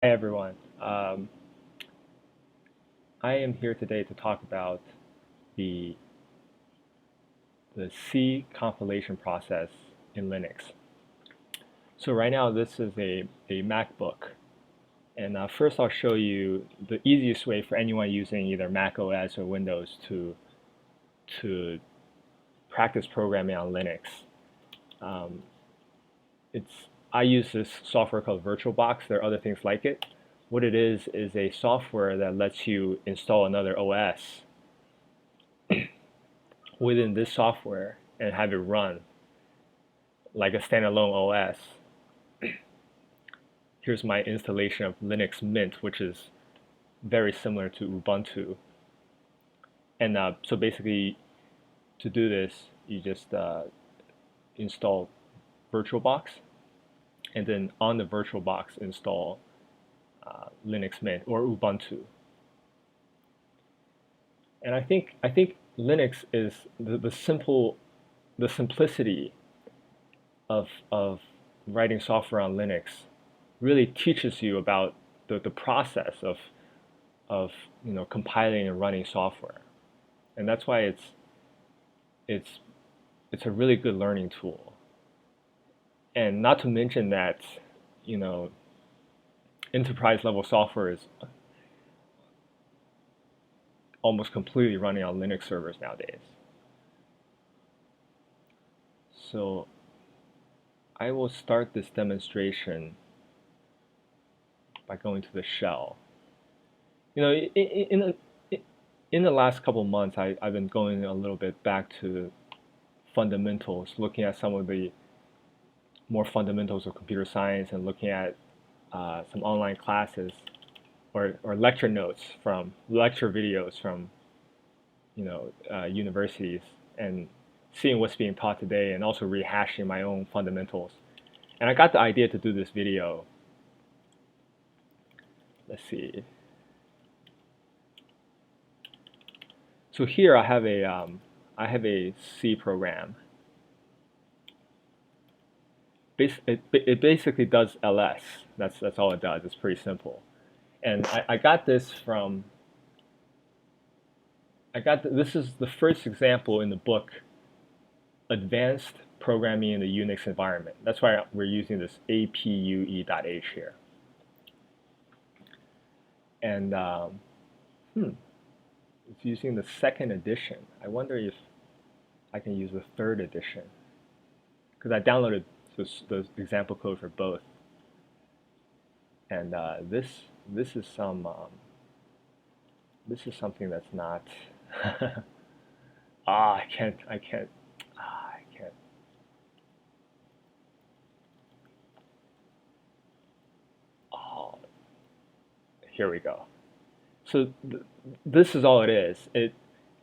Hi everyone. I am here today to talk about the the C compilation process in Linux. So right now this is a MacBook, and first I'll show you the easiest way for anyone using either Mac OS or Windows to practice programming on Linux. Um, it's I use this software called VirtualBox. There are other things like it. What it is a software that lets you install another OS within this software and have it run like a standalone OS. Here's my installation of Linux Mint, which is very similar to Ubuntu. And so basically, to do this, you just install VirtualBox, and then on the VirtualBox install Linux Mint or Ubuntu. And I think Linux is the simplicity of writing software on Linux really teaches you about the process of compiling and running software, and that's why it's it's a really good learning tool. And not to mention that you know enterprise level software is almost completely running on Linux servers nowadays. So I will start this demonstration by going to the shell. In the last couple of months, I've been going a little bit back to fundamentals, looking at some of the more fundamentals of computer science and looking at some online classes or lecture notes from lecture videos from universities and seeing what's being taught today and also rehashing my own fundamentals. And I got the idea to do this video. Let's see. So here I have a C program. It basically does ls. That's all it does. It's pretty simple. And I got this from. This is the first example in the book, Advanced Programming in the Unix Environment. That's why we're using this APUE.h here. And it's using the second edition. I wonder if I can use the third edition, because I downloaded the example code for both. And this is something that's not. I can't. Oh, here we go. So this is all it is. It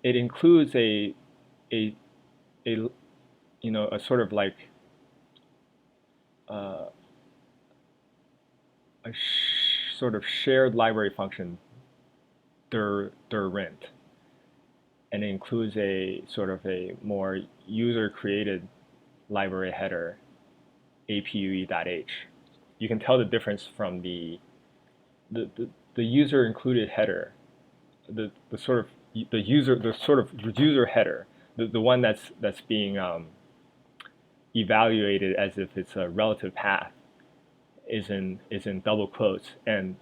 includes a a sort of like a sort of shared library function, dir_rent, and it includes a sort of a more user-created library header, APUE.h. You can tell the difference from the user included header, the sort of user header, the one that's being evaluated as if it's a relative path, is in double quotes, and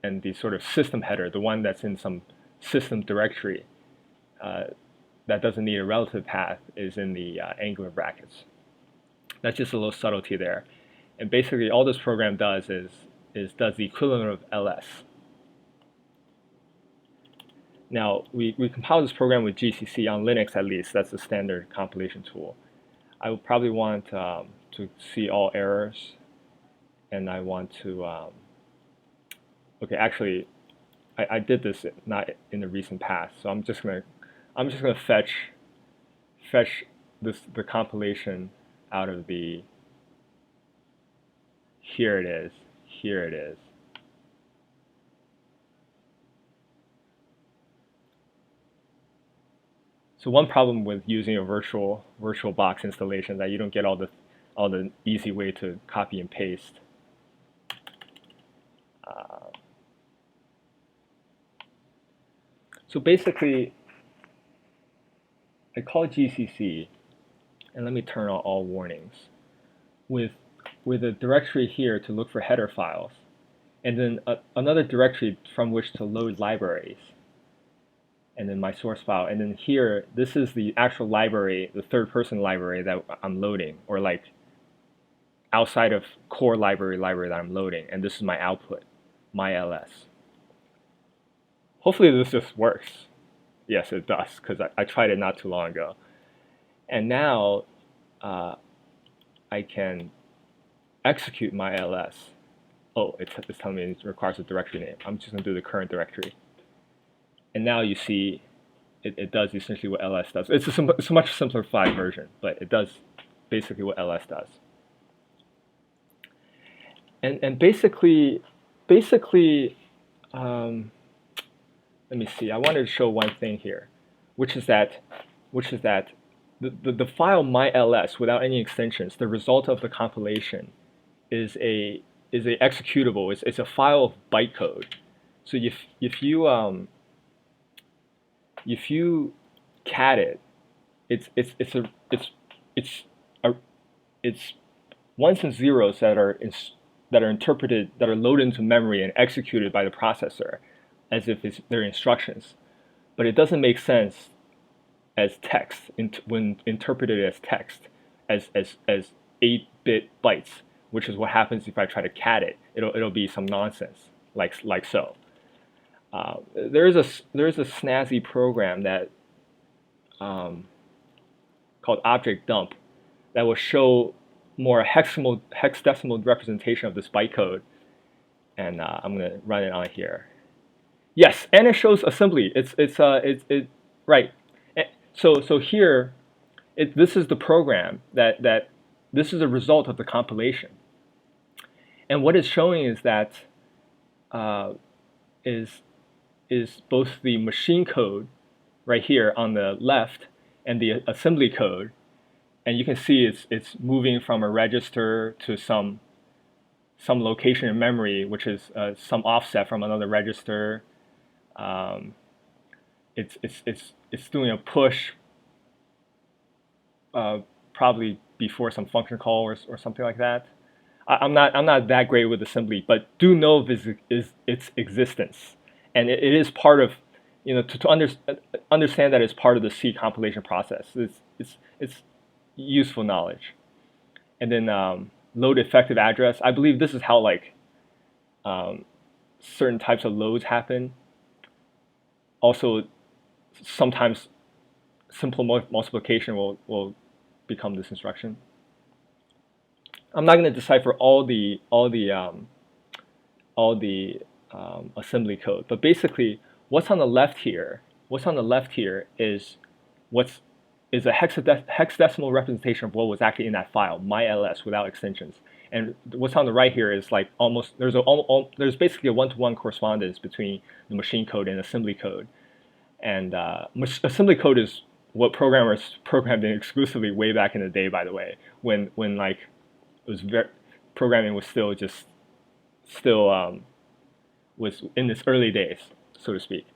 the sort of system header, the one that's in some system directory that doesn't need a relative path, is in the angular brackets. That's just a little subtlety there. And basically all this program does is does the equivalent of ls. Now we compile this program with GCC on Linux, at least. That's the standard compilation tool. I would probably want to see all errors, and I want to okay, actually I did this not in the recent past, so I'm just gonna fetch the compilation out of the. Here it is. So one problem with using a VirtualBox installation is that you don't get all the easy way to copy and paste. So basically, I call GCC, and let me turn on all warnings, with a directory here to look for header files, and then another directory from which to load libraries, and then my source file. And then here, this is the actual library, the third-person library that I'm loading, or like outside of core library that I'm loading. And this is my output, my ls. Hopefully this just works. Yes, it does, because I tried it not too long ago. And now I can execute my ls. Oh, it's telling me it requires a directory name. I'm just going to do the current directory. And now you see it does essentially what ls does. It's a much simplified version, but it does basically what ls does. And basically, let me see. I wanted to show one thing here, which is that the file myls without any extensions, the result of the compilation, is a executable. It's a file of bytecode. So if you cat it, it's ones and zeros that are interpreted, that are loaded into memory and executed by the processor as if they're instructions. But it doesn't make sense as text when interpreted as text, as 8-bit bytes, which is what happens if I try to cat it. It'll be some nonsense like so. There is a snazzy program that called object dump that will show more hexadecimal representation of this bytecode, and I'm going to run it on here. Yes, and it shows assembly. It's right. So here, this is the program that this is a result of the compilation, and what it's showing is that is both the machine code right here on the left and the assembly code, and you can see it's moving from a register to some location in memory, which is some offset from another register. It's doing a push, probably before some function call or something like that. I'm not that great with assembly, but do know of its existence, and it is part of, to understand that it's part of the C compilation process. It's useful knowledge. And then load effective address. I believe this is how certain types of loads happen. Also, sometimes simple multiplication will become this instruction. I'm not going to decipher all the assembly code, but basically, what's on the left here is a hexadecimal representation of what was actually in that file, myls, without extensions. And what's on the right here is like there's basically a one-to-one correspondence between the machine code and assembly code. And assembly code is what programmers programmed in exclusively way back in the day, by the way, when like it was programming was still was in its early days, so to speak.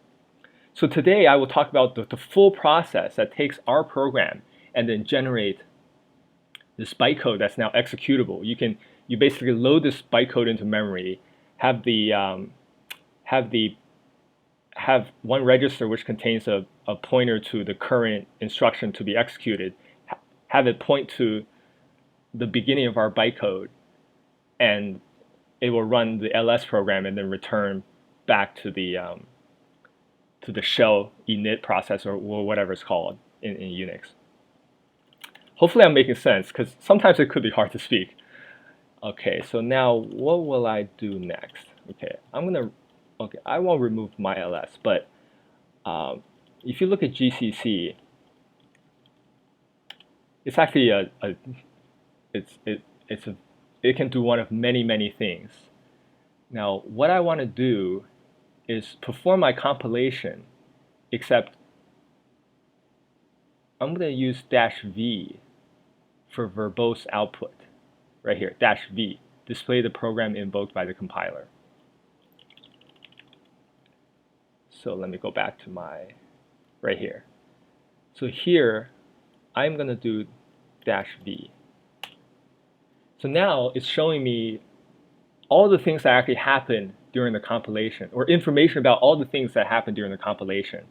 So today I will talk about the full process that takes our program and then generate this bytecode that's now executable. You basically load this bytecode into memory, have one register which contains a pointer to the current instruction to be executed, have it point to the beginning of our bytecode, and it will run the ls program and then return back to the shell init process or whatever it's called in Unix. Hopefully I'm making sense, because sometimes it could be hard to speak. Okay, so now what will I do next? Okay, I won't remove my ls, but if you look at GCC, it's actually it can do one of many things. Now, what I want to do is perform my compilation, except I'm going to use -v for verbose output. Right here, -v, display the program invoked by the compiler. So let me go back to my, right here. So here, I'm going to do -v. So now it's showing me all the things that actually happened during the compilation, or information about all the things that happened during the compilation.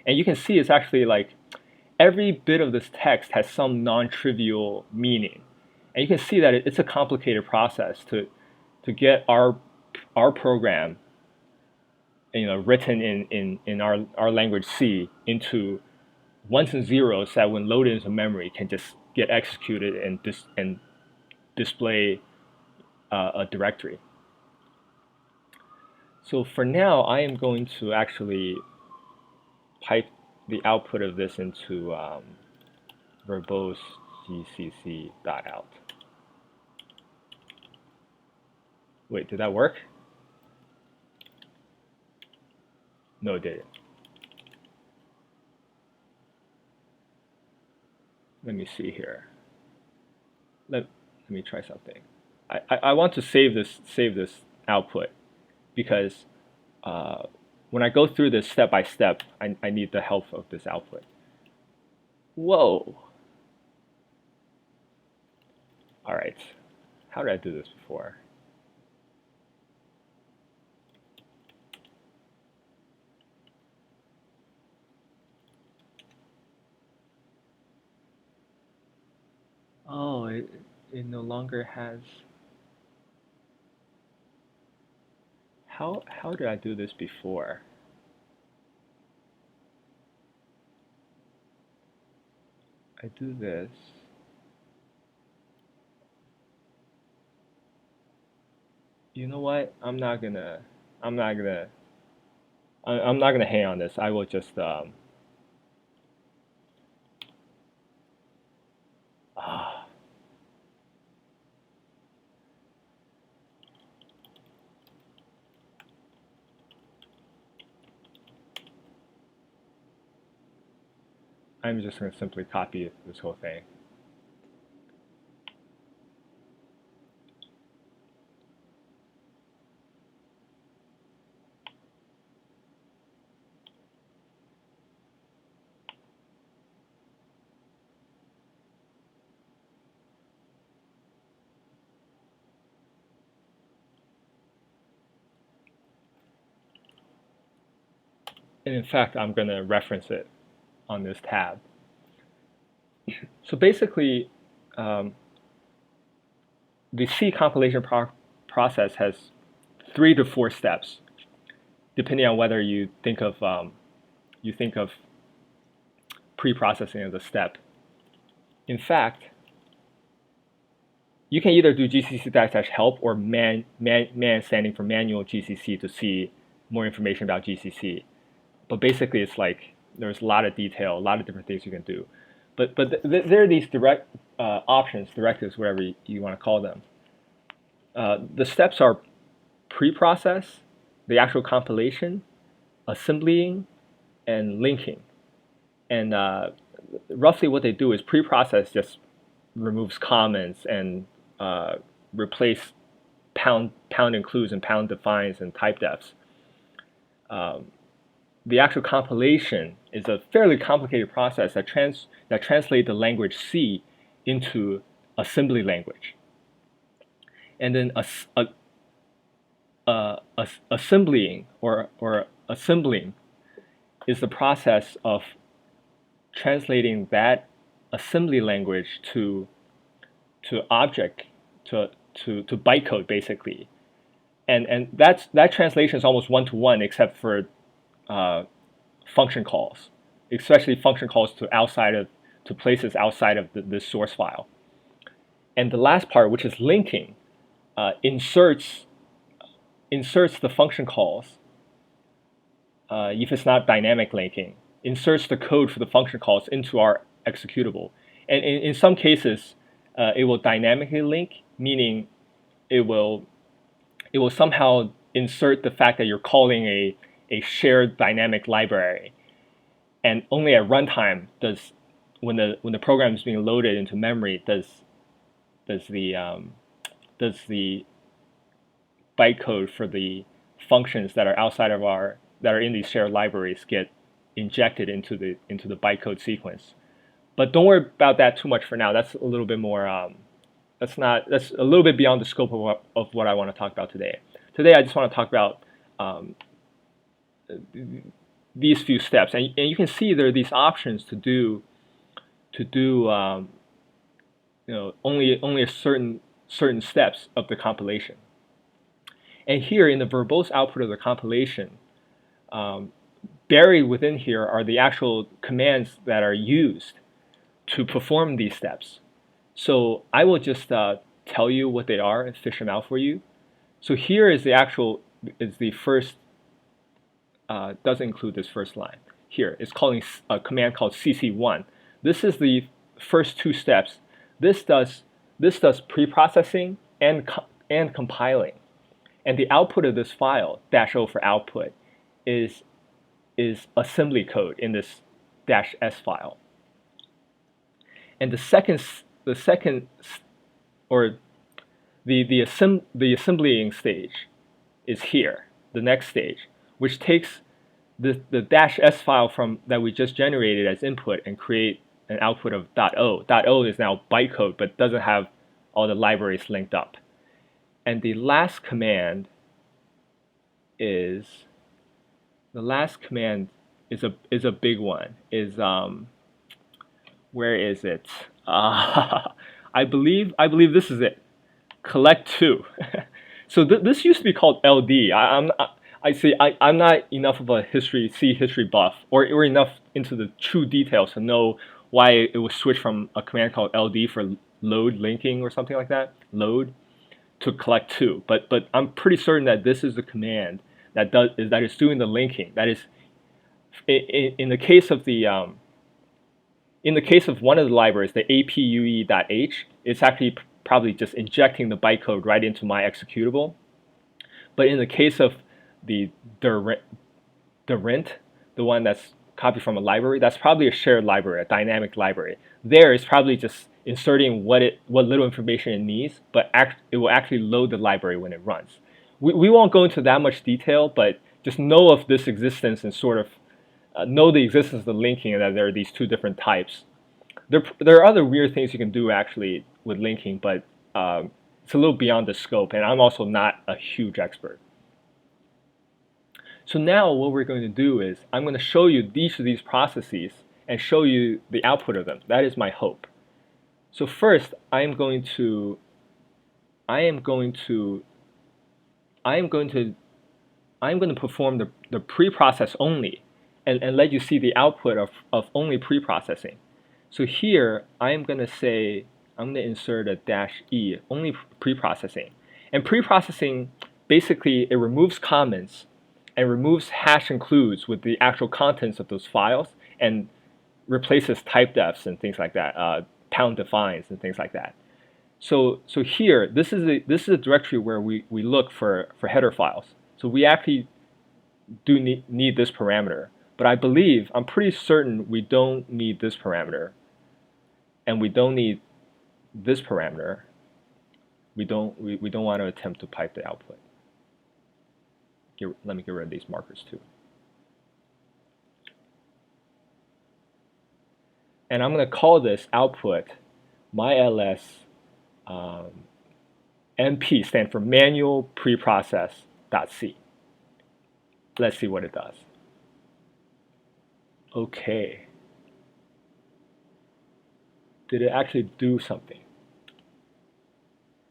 And you can see it's actually like every bit of this text has some non-trivial meaning. And you can see that it's a complicated process to get our program, written in our language C into ones and zeros that when loaded into memory can just get executed and display a directory. So for now, I am going to actually pipe the output of this into verbose gcc.out. Wait, did that work? No, it didn't. Let me see here. Let me try something. I want to save this output because when I go through this step by step, I need the help of this output. Whoa. All right. How did I do this before? Oh, it no longer has. How did I do this before? I do this. You know what? I'm not gonna hang on this. I will just I'm just gonna simply copy this whole thing. And in fact, I'm going to reference it on this tab. So basically, the C compilation process has 3 to 4 steps, depending on whether you think of preprocessing as a step. In fact, you can either do gcc-help or man standing for manual GCC to see more information about GCC. But basically, it's like there's a lot of detail, a lot of different things you can do. But there are these direct options, directives, whatever you want to call them. The steps are preprocess, the actual compilation, assembling, and linking. And roughly what they do is preprocess just removes comments and replace pound includes and pound defines and type defs. The actual compilation is a fairly complicated process that translates the language C into assembly language. And then assembling or assembling is the process of translating that assembly language to object, to bytecode basically. And that translation is almost one-to-one except for function calls, especially function calls to places outside of the source file. And the last part, which is linking, inserts the function calls, if it's not dynamic linking, inserts the code for the function calls into our executable. And in some cases, it will dynamically link, meaning it will somehow insert the fact that you're calling a shared dynamic library, and only at runtime does, when the program is being loaded into memory, does the bytecode for the functions that are outside of our that are in these shared libraries get injected into the bytecode sequence. But don't worry about that too much for now. That's a little bit more. That's a little bit beyond the scope of what I want to talk about today. Today, I just want to talk about these few steps, and you can see there are these options to do only a certain steps of the compilation. And here in the verbose output of the compilation, buried within here are the actual commands that are used to perform these steps. So I will just tell you what they are and fish them out for you. So here is the first, doesn't include this first line. Here, it's calling a command called cc1. This is the first two steps. This does preprocessing and compiling. And the output of this file, -o for output, is assembly code in this -s file. And the assembling stage is here, the next stage, which takes the -s file that we just generated as input and create an output of .o. .o is now bytecode, but doesn't have all the libraries linked up. And the last command is a big one. Where is it? I believe this is it. Collect to. So this used to be called LD. I'm not enough of a C history buff or enough into the true details to know why it was switched from a command called LD for load linking or something like that, load, to collect to. But I'm pretty certain that this is the command that is doing the linking. That is, in the case of one of the libraries, the apue.h, it's actually probably just injecting the bytecode right into my executable. But in the case of the rent, the one that's copied from a library, that's probably a shared library, a dynamic library. There is probably just inserting what little information it needs, but it will actually load the library when it runs. We won't go into that much detail, but just know of this existence and sort of know the existence of the linking and that there are these two different types. There are other weird things you can do actually with linking, but it's a little beyond the scope, and I'm also not a huge expert. So now what we're going to do is I'm going to show you each of these processes and show you the output of them. That is my hope. So first, I am going to perform the preprocess only and let you see the output of only preprocessing. So here I'm going to insert a -e, only preprocessing. And preprocessing, basically it removes comments and removes hash includes with the actual contents of those files and replaces type defs and things like that, pound defines and things like that. So here, this is a directory where we look for header files. So we actually do need this parameter, but I'm pretty certain we don't need this parameter, and we don't need this parameter. We don't want to attempt to pipe the output. Let me get rid of these markers too. And I'm going to call this output myls MP, stand for manual preprocess.c. Let's see what it does. Okay. Did it actually do something?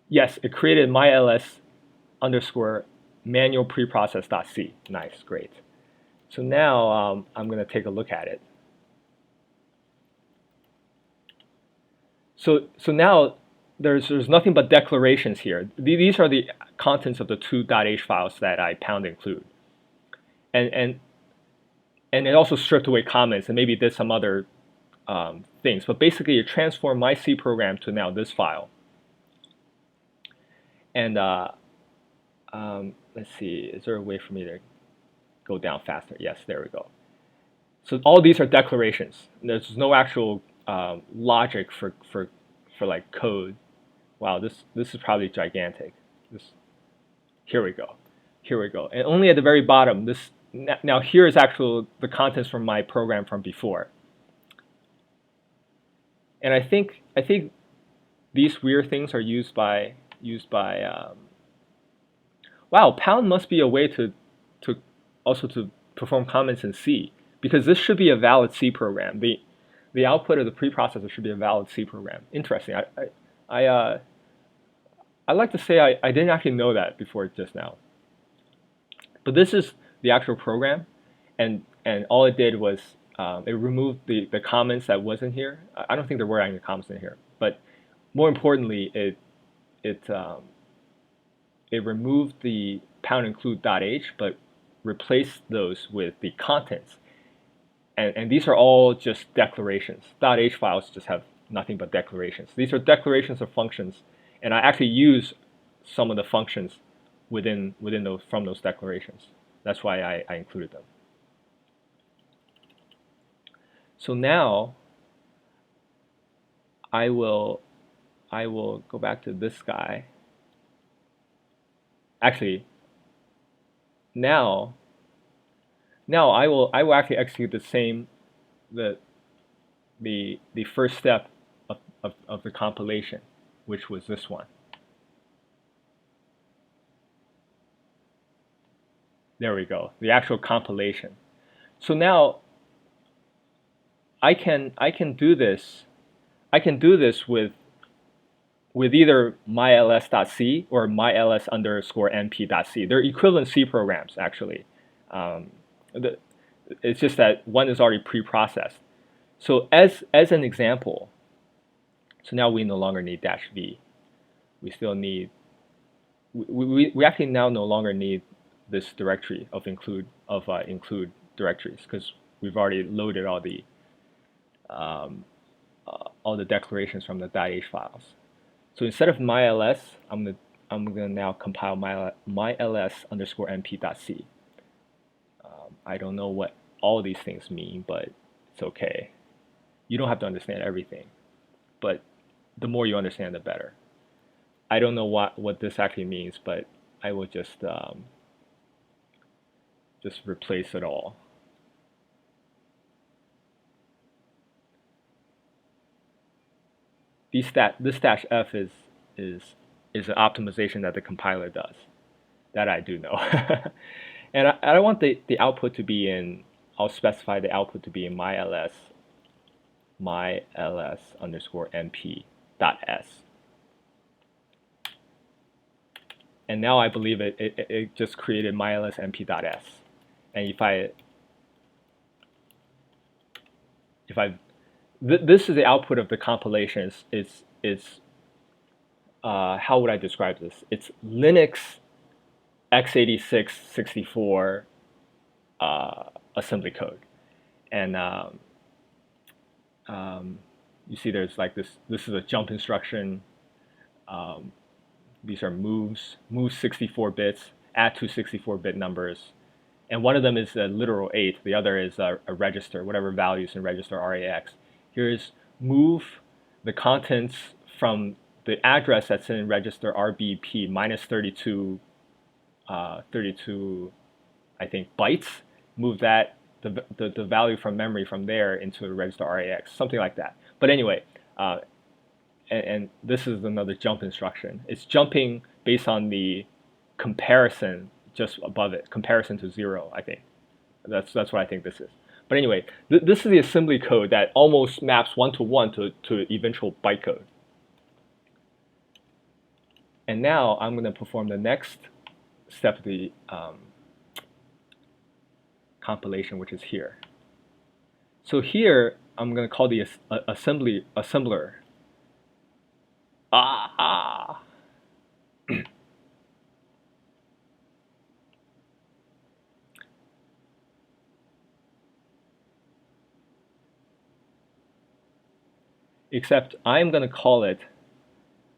Yes, it created myls underscore manual preprocess.c. Nice, great. So now I'm going to take a look at it. So now there's nothing but declarations here. These are the contents of the two .h files that I pound include. And it also stripped away comments and maybe did some other things. But basically it transformed my C program to now this file. And let's see, is there a way for me to go down faster? Yes, there we go. So all these are declarations. There's no actual logic for like code. Wow, this is probably gigantic. Here we go. And only at the very bottom, now here is actually the contents from my program from before. And I think these weird things are used by wow, pound must be a way to also to perform comments in C, because this should be a valid C program. The output of the preprocessor should be a valid C program. Interesting. I like to say I didn't actually know that before just now. But this is the actual program, and all it did was it removed the comments that wasn't here. I don't think there were any comments in here, but more importantly, it removed the pound include .h, but replaced those with the contents. And these are all just declarations. .h files just have nothing but declarations. These are declarations of functions, and I actually use some of the functions within those from those declarations. That's why I included them. So now I will go back to this guy. Actually, now I will actually execute the same the first step of the compilation, which was this one. There we go, the actual compilation. So now I can do this. I can do this with either myls.c or myls_np.c. They're equivalent C programs, actually. It's just that one is already pre-processed. So as an example, so now we no longer need -v. We still need, we actually now no longer need this directory of include directories, because we've already loaded all the declarations from the .h files. So instead of myls, I'm gonna now compile myls_np.c. I don't know what all these things mean, but it's okay. You don't have to understand everything, but the more you understand, the better. I don't know what this actually means, but I will just replace it all. This -f is an optimization that the compiler does, that I do know. And I want the output to be in, I'll specify the output to be in myls_np.s. And now I believe it just created myls_np.s. And this is the output of the compilation. It's how would I describe this? It's Linux x86 64 assembly code, and you see there's like this is a jump instruction. These are moves 64 bits, add two 64-bit numbers, and one of them is a literal 8, the other is a register, whatever values in register RAX. Here's move the contents from the address that's in register RBP minus 32 I think bytes, move that the value from memory from there into a register RAX, something like that. But anyway, and this is another jump instruction. It's jumping based on the comparison just above it, comparison to 0, I think. That's what I think this is. But anyway, this is the assembly code that almost maps one-to-one to eventual bytecode. And now I'm going to perform the next step of the compilation, which is here. So here I'm going to call the assembler. Except I'm going to call it,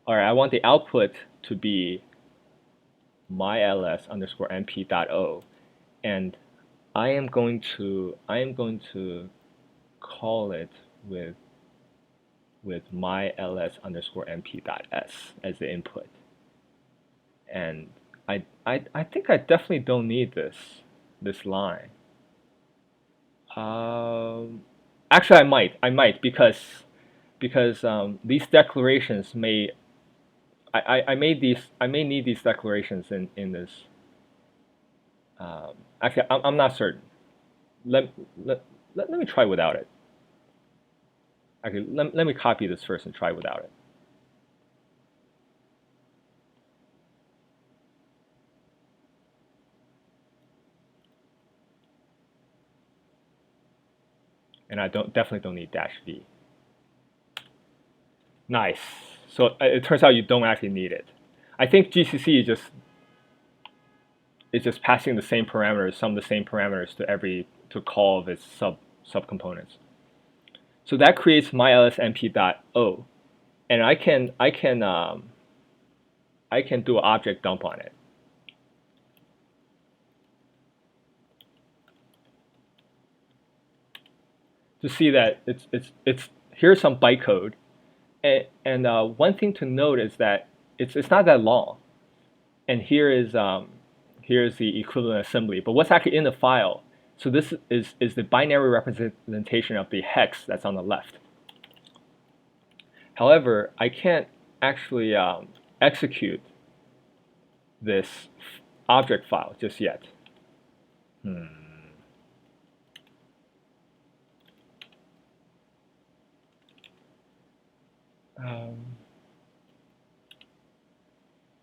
or I want the output to be myls_np.o, and I am going to call it with myls_np.s as the input. And I think I definitely don't need this. this line. Actually, I might because these declarations may I may need these declarations in this. Actually, I'm not certain. Let, let, let me try without it. Actually, let me copy this first and try without it. And I definitely don't need -v. Nice. So it turns out you don't actually need it. I think GCC is just passing the same parameters, some of the same parameters to call of its subcomponents. So that creates mylsnp.o, and I can do an object dump on it. To see that it's here's some bytecode, and one thing to note is that it's not that long, and here's the equivalent assembly. But what's actually in the file? So this is the binary representation of the hex that's on the left. However, I can't actually execute this object file just yet.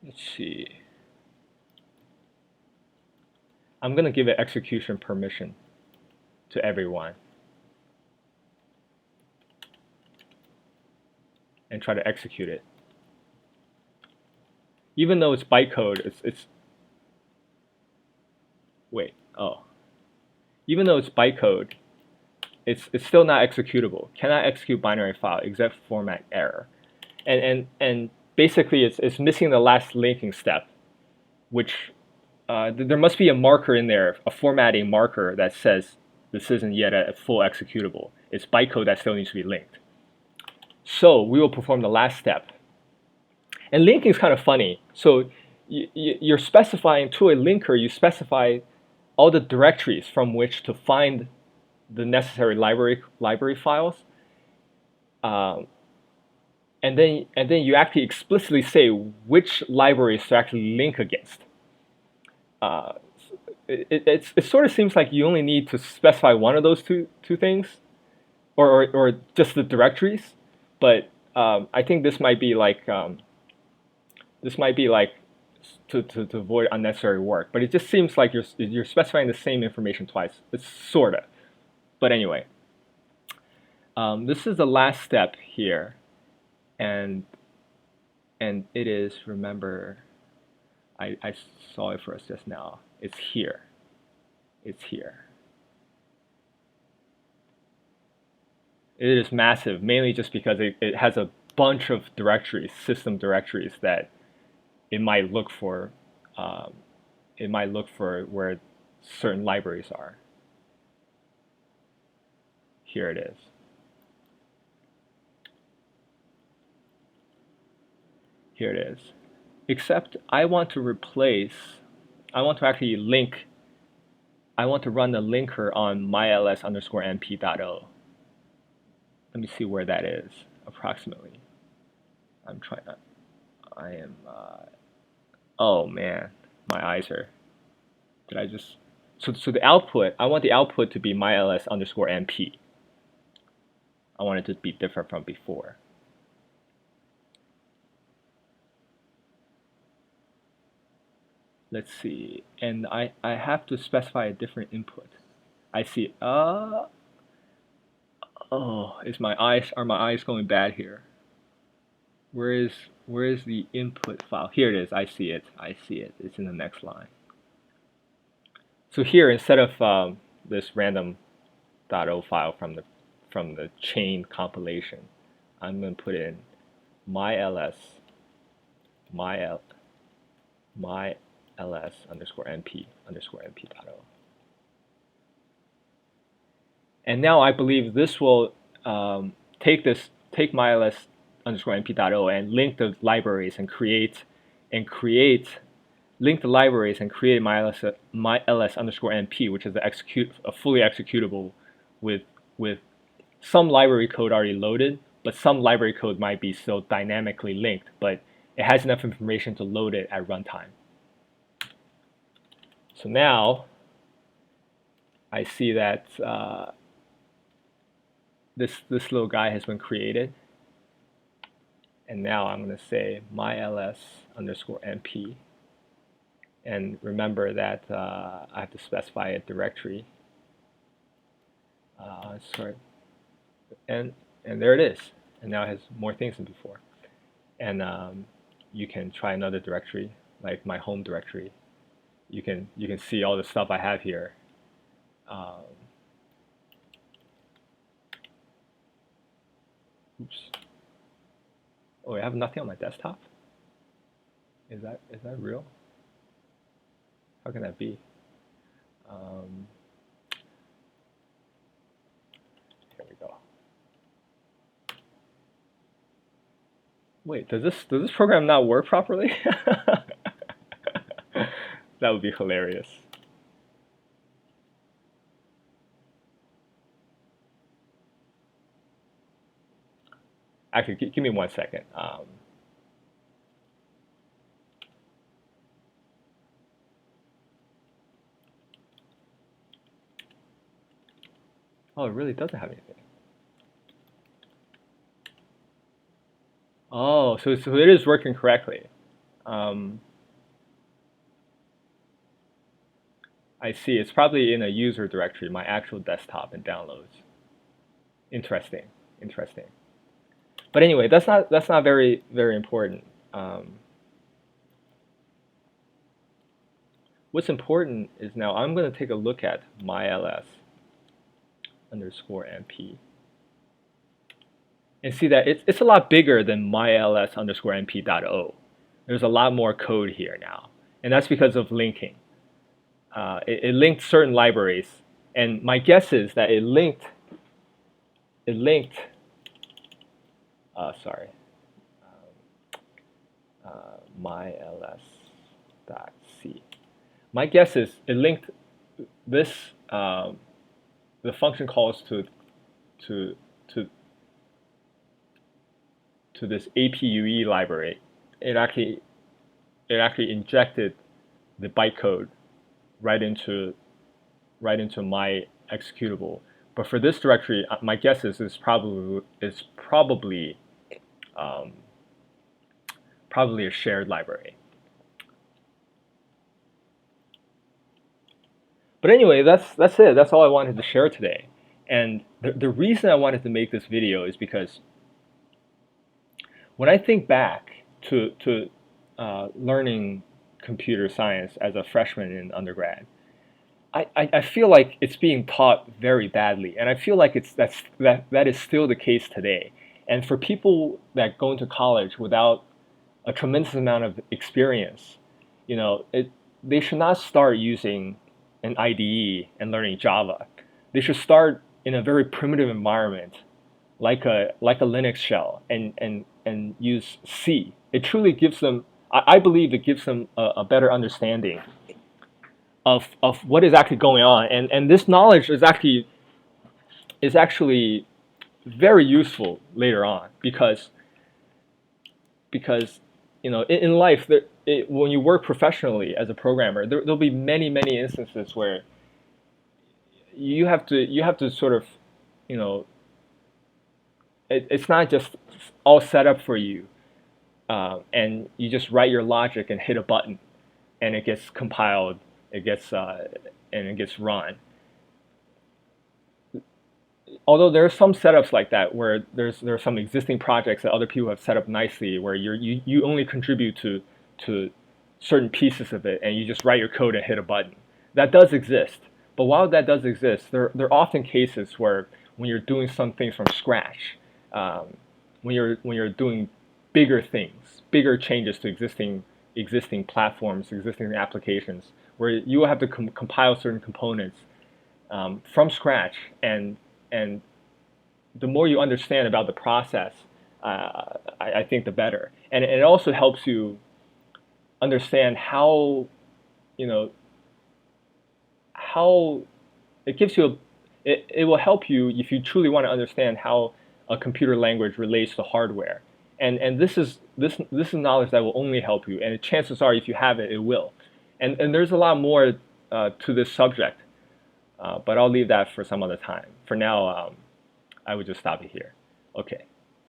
Let's see. I'm going to give it execution permission to everyone and try to execute it. Even though it's bytecode, even though it's bytecode, it's still not executable. Cannot execute binary file except format error. And basically it's missing the last linking step, which there must be a marker in there, a formatting marker that says this isn't yet a full executable. It's bytecode that still needs to be linked. So we will perform the last step. And linking is kind of funny. So you're specifying to a linker, you specify all the directories from which to find the necessary library files. And then you actually explicitly say which libraries to actually link against. It sort of seems like you only need to specify one of those two things, or just the directories. But I think this might be like to avoid unnecessary work. But it just seems like you're specifying the same information twice. It's sorta. But anyway, this is the last step here. And it is, remember, I saw it for us just now. It's here. It's here. It is massive, mainly just because it has a bunch of directories, system directories that it might look for. It might look for where certain libraries are. Here it is. Here it is. Except I want to actually link, I want to run the linker on myls_np.o. Let me see where that is, approximately. Oh man, my eyes are, so the output, I want the output to be myls_np. I want it to be different from before. Let's see, and I have to specify a different input. I see, are my eyes going bad here? Where is the input file? Here it is, I see it, it's in the next line. So here, instead of this random.o file from the chain compilation, I'm going to put in myls_np_np.o. And now I believe this will take myls_np.o and link the libraries and create linked the libraries and created myls underscore np, which is a fully executable with some library code already loaded, but some library code might be still dynamically linked, but it has enough information to load it at runtime. So now I see that this little guy has been created, and now I'm going to say myls underscore np, and remember that I have to specify a directory. Sorry, and there it is, and now it has more things than before. And you can try another directory, like my home directory. You can see all the stuff I have here. Oops. Oh, I have nothing on my desktop? Is that real? How can that be? Here we go. Wait, does this program not work properly? That would be hilarious. Actually, give me 1 second. Oh, it really doesn't have anything. Oh, so it is working correctly. I see. It's probably in a user directory, my actual desktop and downloads. Interesting. Interesting. But anyway, that's not very important. What's important is now I'm going to take a look at myls underscore np and see that it's a lot bigger than myls underscore np.o. There's a lot more code here now, and that's because of linking. It linked certain libraries, and my guess is that it linked sorry, myls.c. My guess is it linked this the function calls to this APUE library. It actually injected the bytecode right into my executable. But for this directory, my guess is probably a shared library. But anyway, that's it. That's all I wanted to share today. And the reason I wanted to make this video is because when I think back to learning computer science as a freshman in undergrad, I feel like it's being taught very badly, and I feel like that is still the case today. And for people that go into college without a tremendous amount of experience, they should not start using an IDE and learning Java. They should start in a very primitive environment, like a Linux shell, and use C. It truly gives them, I believe, it gives them a better understanding of what is actually going on, and this knowledge is actually very useful later on, because in life, when you work professionally as a programmer, there'll be many instances where you have to sort of, it's not just all set up for you, and you just write your logic and hit a button, and it gets compiled, it gets run. Although there are some setups like that where there are some existing projects that other people have set up nicely, where you only contribute to certain pieces of it, and you just write your code and hit a button. That does exist. But while that does exist, there are often cases where when you're doing some things from scratch, when you're doing bigger things, bigger changes to existing platforms, existing applications, where you will have to compile certain components from scratch, and the more you understand about the process, I think the better. And it also helps you understand how, you know, how it gives you it will help you if you truly want to understand how a computer language relates to hardware. And this is knowledge that will only help you, and chances are if you have it, it will. And there's a lot more to this subject, but I'll leave that for some other time. For now, I would just stop it here. Okay.